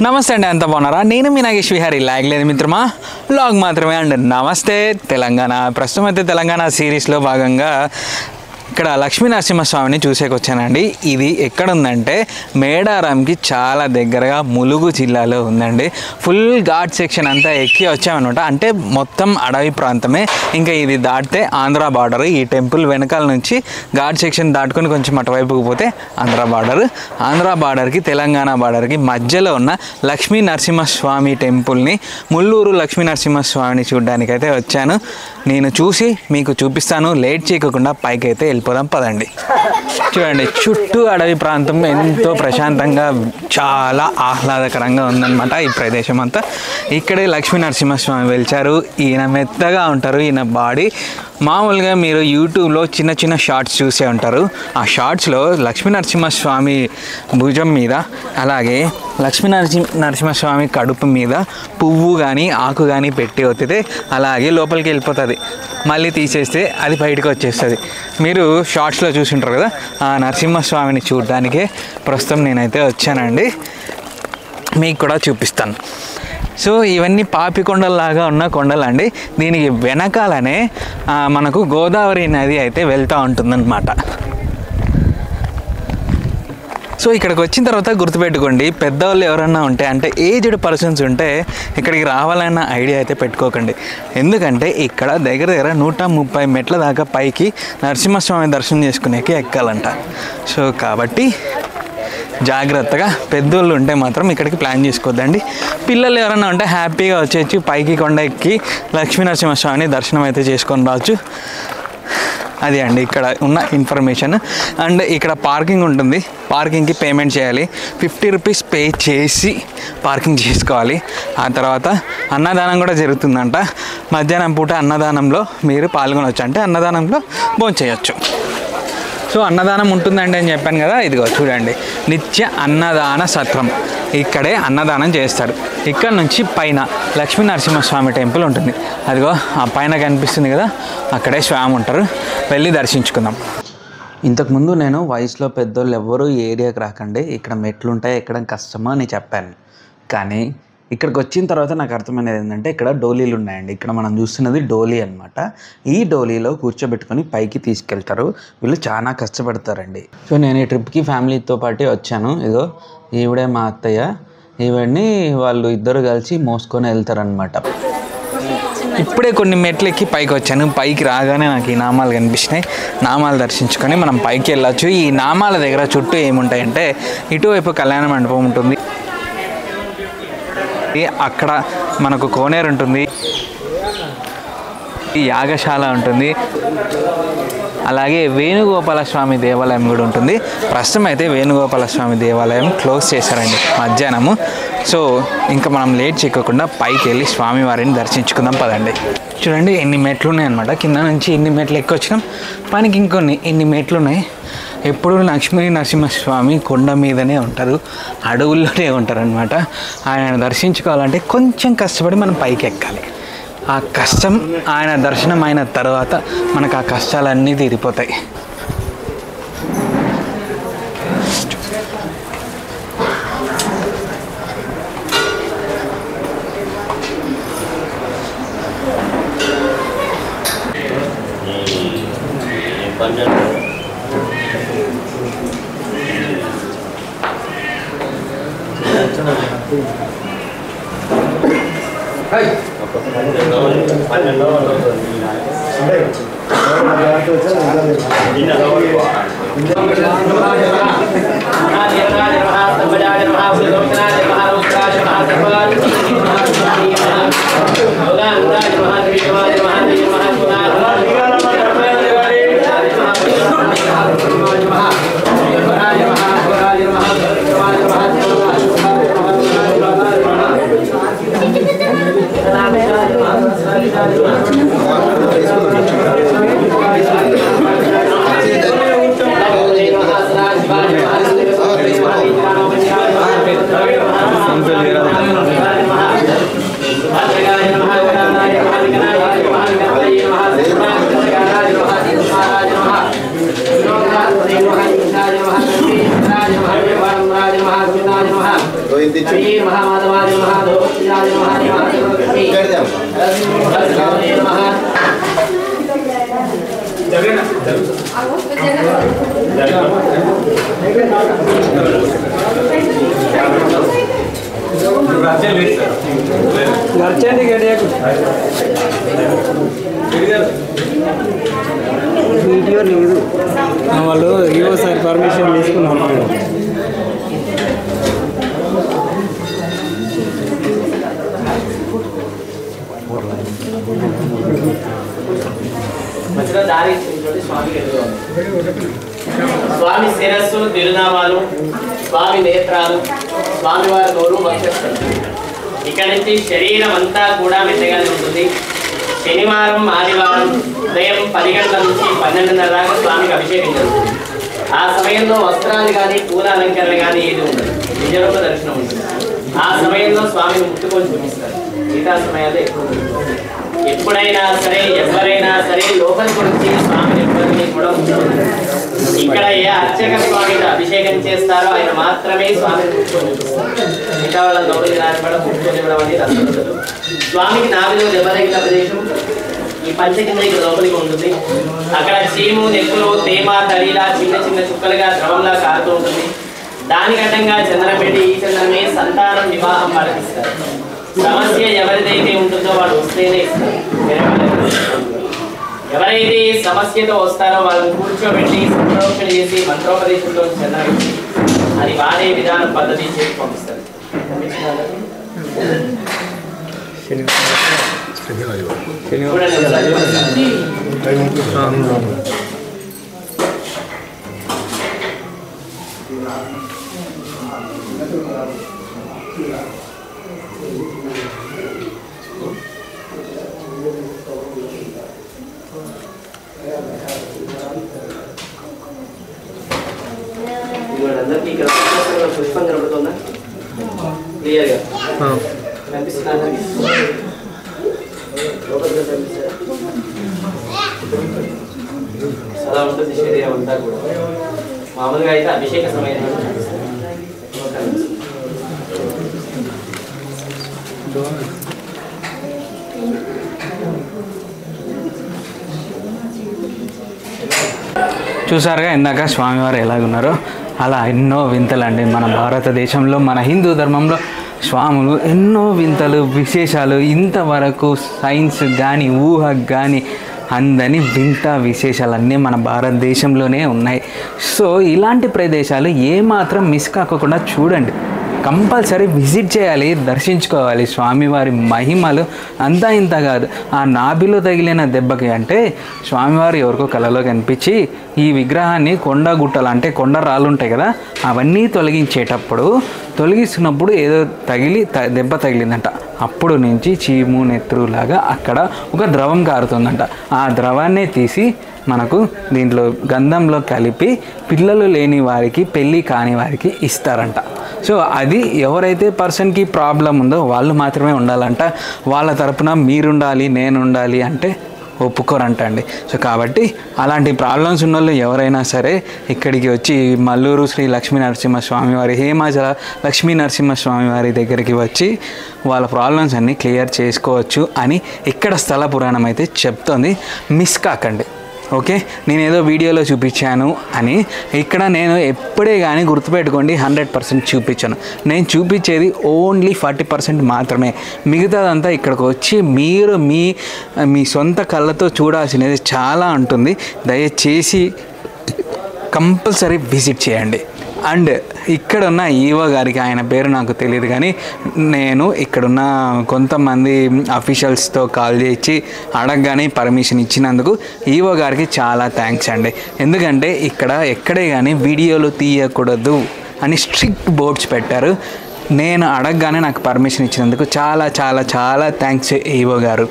నమస్తే అండి, అంత బాగున్నారా? నేను మీ నాగేష్ విహారీ. లాగ్ లేదు మిత్రమా, లాగ్ మాత్రమే. అండ్ నమస్తే తెలంగాణ. ప్రస్తుతం అయితే తెలంగాణ సిరీస్లో భాగంగా ఇక్కడ లక్ష్మీ నరసింహస్వామిని చూసేకొచ్చానండి. ఇది ఎక్కడ ఉందంటే మేడారంకి చాలా దగ్గరగా ములుగు జిల్లాలో ఉందండి. ఫుల్ ఘాట్ సెక్షన్ అంతా ఎక్కి వచ్చామన్నమాట. అంటే మొత్తం అడవి ప్రాంతమే. ఇంకా ఇది దాటితే ఆంధ్ర బార్డర్. ఈ టెంపుల్ వెనకాల నుంచి ఘాట్ సెక్షన్ దాటుకొని కొంచెం అటువైపుకి పోతే ఆంధ్ర బార్డర్. ఆంధ్ర బార్డర్కి తెలంగాణ బార్డర్కి మధ్యలో ఉన్న లక్ష్మీ నరసింహస్వామి టెంపుల్ని, ముల్లూరు లక్ష్మీ నరసింహస్వామిని చూడడానికైతే వచ్చాను. నేను చూసి మీకు చూపిస్తాను. లేట్ చేయకుండా పైకి అయితే వెళ్ళిపోదాం పదండి. చూడండి, చుట్టూ అడవి ప్రాంతం ఎంతో ప్రశాంతంగా చాలా ఆహ్లాదకరంగా ఉందన్నమాట ఈ ప్రదేశం అంతా. ఇక్కడే లక్ష్మీ నరసింహస్వామి వెలిచారు. ఈయన మెత్తగా ఉంటారు. ఈయన బాడీ మామూలుగా మీరు యూట్యూబ్లో చిన్న చిన్న షార్ట్స్ చూసే ఉంటారు. ఆ షార్ట్స్లో లక్ష్మీ నరసింహస్వామి భుజం మీద, అలాగే లక్ష్మీ నరసింహస్వామి కడుపు మీద పువ్వు కానీ ఆకు కానీ పెట్టి ఒత్తితే అలాగే లోపలికి వెళ్ళిపోతుంది. మళ్ళీ తీసేస్తే అది బయటకు వచ్చేస్తుంది. మీరు షార్ట్స్లో చూసుంటారు కదా, ఆ నరసింహస్వామిని చూడడానికే ప్రస్తుతం నేనైతే వచ్చానండి. మీకు కూడా చూపిస్తాను. సో ఇవన్నీ పాపి కొండల్లాగా ఉన్న కొండలండి. దీనికి వెనకాలనే మనకు గోదావరి నది అయితే వెళ్తూ ఉంటుందన్నమాట. సో ఇక్కడికి వచ్చిన తర్వాత గుర్తుపెట్టుకోండి, పెద్దవాళ్ళు ఎవరన్నా ఉంటే, అంటే ఏజ్డ్ పర్సన్స్ ఉంటే ఇక్కడికి రావాలన్న ఐడియా అయితే పెట్టుకోకండి. ఎందుకంటే ఇక్కడ దగ్గర 130 మెట్ల దాకా పైకి నరసింహస్వామి దర్శనం చేసుకునేకి ఎక్కాలంట. సో కాబట్టి జాగ్రత్తగా, పెద్దోళ్ళు ఉంటే మాత్రం ఇక్కడికి ప్లాన్ చేసుకోవద్దండి. పిల్లలు ఎవరైనా ఉంటే హ్యాపీగా వచ్చేసి పైకి కొండ ఎక్కి లక్ష్మీ నరసింహస్వామిని దర్శనం అయితే చేసుకొని రావచ్చు. అది అండి ఇక్కడ ఉన్న ఇన్ఫర్మేషన్. అండ్ ఇక్కడ పార్కింగ్ ఉంటుంది. పార్కింగ్కి పేమెంట్ చేయాలి. 50 రూపీస్ పే చేసి పార్కింగ్ చేసుకోవాలి. ఆ తర్వాత అన్నదానం కూడా జరుగుతుందంట. మధ్యాహ్నం పూట అన్నదానంలో మీరు పాల్గొనవచ్చు. అంటే అన్నదానంలో భోంచేయచ్చు. సో అన్నదానం ఉంటుందండి అని చెప్పాను కదా. ఇదిగో చూడండి, నిత్య అన్నదాన సత్రం. ఇక్కడే అన్నదానం చేస్తారు. ఇక్కడ నుంచి పైన లక్ష్మీ నరసింహస్వామి టెంపుల్ ఉంటుంది. అదిగో ఆ పైన కనిపిస్తుంది కదా, అక్కడే స్వామి ఉంటారు. వెళ్ళి దర్శించుకుందాం. ఇంతకుముందు నేను వయసులో పెద్దోళ్ళు ఎవ్వరూ ఈ ఏరియాకి రాకండి, ఇక్కడ మెట్లు ఉంటాయి, ఎక్కడం కష్టమో అని చెప్పాను. కానీ ఇక్కడికి వచ్చిన తర్వాత నాకు అర్థమైనది ఏంటంటే ఇక్కడ డోలీలు ఉన్నాయండి. ఇక్కడ మనం చూస్తున్నది డోలీ అనమాట. ఈ డోలీలో కూర్చోబెట్టుకొని పైకి తీసుకెళ్తారు. వీళ్ళు చాలా కష్టపడతారండి. సో నేను ఈ ట్రిప్కి ఫ్యామిలీతో పాటు వచ్చాను. ఇదో ఈవిడే మా అత్తయ్య. ఈవిడ్ని వాళ్ళు ఇద్దరు కలిసి మోసుకొని వెళ్తారనమాట. ఇప్పుడే కొన్ని మెట్లెక్కి పైకి వచ్చాను. పైకి రాగానే నాకు ఈ నామాలు కనిపించినాయి. నామాలు దర్శించుకొని మనం పైకి వెళ్ళచ్చు. ఈ నామాల దగ్గర చుట్టూ ఏముంటాయంటే, ఇటువైపు కళ్యాణ మండపం ఉంటుంది, అక్కడ మనకు కోనేరు ఉంటుంది, యాగశాల ఉంటుంది, అలాగే వేణుగోపాల స్వామి దేవాలయం కూడా ఉంటుంది. ప్రస్తుతం అయితే వేణుగోపాల స్వామి దేవాలయం క్లోజ్ చేశారండి మధ్యాహ్నము. సో ఇంకా మనం లేట్ చేయకుండా పైకి వెళ్ళి స్వామివారిని దర్శించుకుందాం పదండి. చూడండి ఎన్ని మెట్లు ఉన్నాయి అనమాట. కింద నుంచి ఎన్ని మెట్లు ఎక్కి వచ్చినాం, పనికి ఇంకొన్ని ఎన్ని మెట్లు ఉన్నాయి. ఎప్పుడు లక్ష్మీ నరసింహస్వామి కొండ మీదనే ఉంటారు, అడవుల్లోనే ఉంటారనమాట. ఆయన దర్శించుకోవాలంటే కొంచెం కష్టపడి మనం పైకి ఎక్కాలి. ఆ కష్టం ఆయన దర్శనం అయిన తర్వాత మనకు ఆ కష్టాలన్నీ తీరిపోతాయి. వీడియో లేదు వాళ్ళు ఈవోసారి పర్మిషన్ తీసుకున్నాం స్వామి శిరస్సు తిరునామాలు స్వామి నేత్రాలు స్వామివారి నోరు వక్షస్థలం. ఇక్కడ నుంచి శరీరం అంతా కూడా మెత్తగానే ఉంటుంది. శనివారం ఆదివారం ఉదయం 10 గంటల నుంచి 12:30 దాకా స్వామికి అభిషేకం జరుగుతుంది. ఆ సమయంలో వస్త్రాలు కానీ పూల అలంకరణ కానీ ఏది ఉండదు, నిజరూప దర్శనం ఉంటుంది. ఆ సమయంలో స్వామిని ముట్టుకొని చూపిస్తారు. మిగతా సమయాల్లో ఎప్పుడైనా సరే ఎవరైనా సరే లోపలికి వచ్చి స్వామిని ఎప్పుడైనా కూడా ఉంటుంది. ఇక్కడ ఏ అర్చక స్వామిని అభిషేకం చేస్తారో ఆయన మాత్రమే స్వామిని ముట్టుకొని చూపిస్తారు. మిగతా వాళ్ళ లోపలికి రాని కూడా ముట్టుకొని ఇవ్వడం అనేది అసలు. స్వామికి నాభిలో దెబ్బతగిన ప్రదేశం ఈ పంచకింద ఇక్కడ లోపలికి ఉంటుంది. అక్కడ చీము నెక్కులు తేమ తడిలా చిన్న చిన్న చుక్కలుగా ద్రవంలా కారుతూ ఉంటుంది. దానికి అడ్డంగా చంద్రం పెట్టి ఈ చంద్రమే సంతానం వివాహం పలికిస్తారు. సమస్య ఎవరిదైతే ఉంటుందో వాడు వస్తేనే ఇస్తారు. ఎవరైతే సమస్యతో వస్తారో వాళ్ళని కూర్చోబెట్టి సంప్రోక్షణ చేసి మంత్రోపదేశంలో చంద్రం అది వాడే విధానం పద్ధతి చేసి పంపిస్తారు. అందరికీ ఇక్కడ పుష్పం కనబడుతుందా? క్లియర్గా కనిపిస్తుందా? అలా ఉంటుంది శరీరం అంతా కూడా. మామూలుగా అయితే అభిషేక సమయంలో చూసారుగా ఇందాక స్వామివారు ఎలాగున్నారో అలా ఎన్నో వింతలండి. మన భారతదేశంలో మన హిందూ ధర్మంలో స్వాములు ఎన్నో వింతలు విశేషాలు ఇంతవరకు సైన్స్ కానీ ఊహకు కానీ అందని వింత విశేషాలన్నీ మన భారతదేశంలోనే ఉన్నాయి. సో ఇలాంటి ప్రదేశాలు ఏమాత్రం మిస్ కాకుండా చూడండి. కంపల్సరీ విజిట్ చేయాలి, దర్శించుకోవాలి. స్వామివారి మహిమలు అంతా ఇంత కాదు. ఆ నాభిలో తగిలిన దెబ్బకి అంటే స్వామివారు ఎవరికో కలలో కనిపించి ఈ విగ్రహాన్ని కొండ గుట్టలు అంటే కొండ రాళ్ళు ఉంటాయి కదా అవన్నీ తొలగిస్తున్నప్పుడు ఏదో దెబ్బ తగిలిందంట. అప్పుడు నుంచి చీము నెత్తురులాగా అక్కడ ఒక ద్రవం కారుతుందంట. ఆ ద్రవాన్నే తీసి మనకు దీంట్లో గంధంలో కలిపి పిల్లలు లేని వారికి పెళ్ళి కాని వారికి ఇస్తారంట. సో అది ఎవరైతే పర్సన్కి ప్రాబ్లం ఉందో వాళ్ళు మాత్రమే ఉండాలంట. వాళ్ళ తరపున మీరుండాలి నేను ఉండాలి అంటే ఒప్పుకోరంట అండి. సో కాబట్టి అలాంటి ప్రాబ్లమ్స్ ఉన్న వాళ్ళు ఎవరైనా సరే ఇక్కడికి వచ్చి మల్లూరు శ్రీ లక్ష్మీ నరసింహస్వామి వారి హేమాచల లక్ష్మీ నరసింహస్వామి వారి దగ్గరికి వచ్చి వాళ్ళ ప్రాబ్లమ్స్ అన్నీ క్లియర్ చేసుకోవచ్చు అని ఇక్కడ స్థల పురాణం అయితే చెప్తోంది. మిస్ కాకండి. ఓకే, నేనేదో వీడియోలో చూపించాను అని ఇక్కడ నేను ఎప్పుడే కానీ గుర్తుపెట్టుకోండి 100% చూపించాను. నేను చూపించేది ఓన్లీ 40% మాత్రమే. మిగతాదంతా ఇక్కడికి వచ్చి మీరు మీ సొంత కళ్ళతో చూడాల్సినది చాలా ఉంటుంది. దయచేసి కంపల్సరీ విజిట్ చేయండి. అండ్ ఇక్కడున్న ఈవో గారికి, ఆయన పేరు నాకు తెలియదు కానీ నేను ఇక్కడున్న కొంతమంది అఫీషియల్స్తో కాల్ చేసి అడగగానే పర్మిషన్ ఇచ్చినందుకు ఈవో గారికి చాలా థ్యాంక్స్ అండి. ఎందుకంటే ఇక్కడ ఎక్కడే కానీ వీడియోలు తీయకూడదు అని స్ట్రిక్ట్ బోర్డ్స్ పెట్టారు. నేను అడగగానే నాకు పర్మిషన్ ఇచ్చినందుకు చాలా చాలా చాలా థ్యాంక్స్ ఈవో గారు.